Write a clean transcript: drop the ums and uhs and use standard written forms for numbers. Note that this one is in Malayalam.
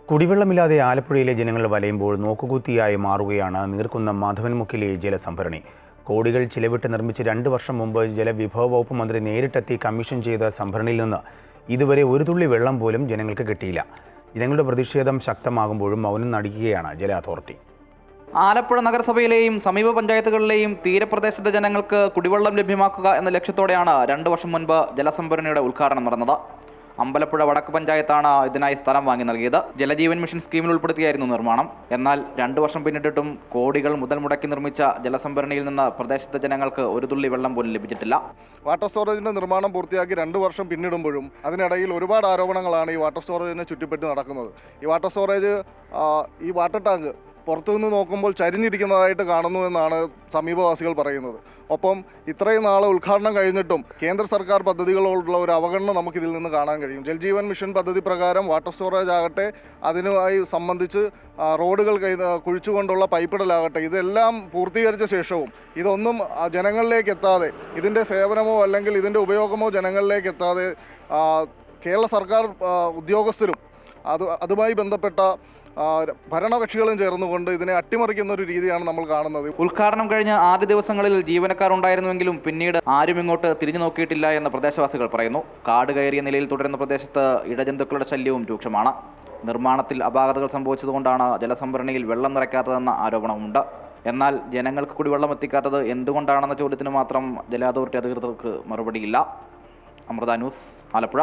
കുടിവെള്ളമില്ലാതെ ആലപ്പുഴയിലെ ജനങ്ങൾ വലയുമ്പോൾ നോക്കുകുത്തിയായി മാറുകയാണ് നീർക്കുന്നം മാധവൻമുക്കിലെ ജലസംഭരണി. കോടികൾ ചിലവിട്ട് നിർമ്മിച്ച് 2 വർഷം മുമ്പ് ജലവിഭവ വകുപ്പ് മന്ത്രി നേരിട്ടെത്തി കമ്മീഷൻ ചെയ്ത സംഭരണിയിൽ നിന്ന് ഇതുവരെ ഒരു തുള്ളി വെള്ളം പോലും ജനങ്ങൾക്ക് കിട്ടിയില്ല. ജനങ്ങളുടെ പ്രതിഷേധം ശക്തമാകുമ്പോഴും മൗനം നടിക്കുകയാണ് ജല അതോറിറ്റി. ആലപ്പുഴ നഗരസഭയിലെയും സമീപ പഞ്ചായത്തുകളിലെയും തീരപ്രദേശത്തെ ജനങ്ങൾക്ക് കുടിവെള്ളം ലഭ്യമാക്കുക എന്ന ലക്ഷ്യത്തോടെയാണ് 2 വർഷം മുൻപ് ജലസംഭരണിയുടെ ഉദ്ഘാടനം നടന്നത്. അമ്പലപ്പുഴ വടക്ക് പഞ്ചായത്താണ് ഇതിനായി സ്ഥലം വാങ്ങി നൽകിയത്. ജലജീവൻ മിഷൻ സ്കീമിൽ ഉൾപ്പെടുത്തിയായിരുന്നു നിർമ്മാണം. എന്നാൽ 2 വർഷം പിന്നിട്ടിട്ടും കോടികൾ മുതൽ മുടക്കി നിർമ്മിച്ച ജലസംഭരണിയിൽ നിന്ന് പ്രദേശത്തെ ജനങ്ങൾക്ക് ഒരു തുള്ളി വെള്ളം പോലും ലഭിച്ചിട്ടില്ല. വാട്ടർ സ്റ്റോറേജിന്റെ നിർമ്മാണം പൂർത്തിയാക്കി 2 വർഷം പിന്നിടുമ്പോഴും അതിനിടയിൽ ഒരുപാട് ആരോപണങ്ങളാണ് ഈ വാട്ടർ സ്റ്റോറേജിനെ ചുറ്റിപ്പറ്റി നടക്കുന്നത്. ഈ വാട്ടർ സ്റ്റോറേജ് ഈ വാട്ടർ ടാങ്ക് പുറത്തുനിന്ന് നോക്കുമ്പോൾ ചരിഞ്ഞിരിക്കുന്നതായിട്ട് കാണുന്നു എന്നാണ് സമീപവാസികൾ പറയുന്നത്. ഒപ്പം ഇത്രയും നാൾ ഉദ്ഘാടനം കഴിഞ്ഞിട്ടും കേന്ദ്ര സർക്കാർ പദ്ധതികളോടുള്ള ഒരു അവഗണന നമുക്കിതിൽ നിന്ന് കാണാൻ കഴിയും. ജൽജീവൻ മിഷൻ പദ്ധതി പ്രകാരം വാട്ടർ സ്റ്റോറേജ് ആകട്ടെ, അതിനുമായി സംബന്ധിച്ച് റോഡുകൾ കുഴിച്ചുകൊണ്ടുള്ള പൈപ്പിടലാകട്ടെ, ഇതെല്ലാം പൂർത്തീകരിച്ച ശേഷവും ഇതൊന്നും ജനങ്ങളിലേക്ക് എത്താതെ, ഇതിൻ്റെ സേവനമോ അല്ലെങ്കിൽ ഇതിൻ്റെ ഉപയോഗമോ ജനങ്ങളിലേക്ക് എത്താതെ കേരള സർക്കാർ ഉദ്യോഗസ്ഥരും അതുമായി ബന്ധപ്പെട്ട ഭരണകക്ഷികളും ചേർന്നുകൊണ്ട് ഇതിനെ അട്ടിമറിക്കുന്ന ഒരു രീതിയാണ് നമ്മൾ കാണുന്നത്. ഉദ്ഘാടനം കഴിഞ്ഞ ആദ്യ ദിവസങ്ങളിൽ ജീവനക്കാർ ഉണ്ടായിരുന്നുവെങ്കിലും പിന്നീട് ആരും ഇങ്ങോട്ട് തിരിഞ്ഞു നോക്കിയിട്ടില്ല എന്ന് പ്രദേശവാസികൾ പറയുന്നു. കാട് കയറിയ നിലയിൽ തുടരുന്ന പ്രദേശത്ത് ഇഴജന്തുക്കളുടെ ശല്യവും രൂക്ഷമാണ്. നിർമ്മാണത്തിൽ അപാകതകൾ സംഭവിച്ചതുകൊണ്ടാണ് ജലസംഭരണിയിൽ വെള്ളം നിറയ്ക്കാത്തതെന്ന ആരോപണമുണ്ട്. എന്നാൽ ജനങ്ങൾക്ക് കുടിവെള്ളം എത്തിക്കാത്തത് എന്തുകൊണ്ടാണെന്ന ചോദ്യത്തിന് മാത്രം ജല അതോറിറ്റി അധികൃതർക്ക് മറുപടിയില്ല. അമൃത ന്യൂസ്, ആലപ്പുഴ.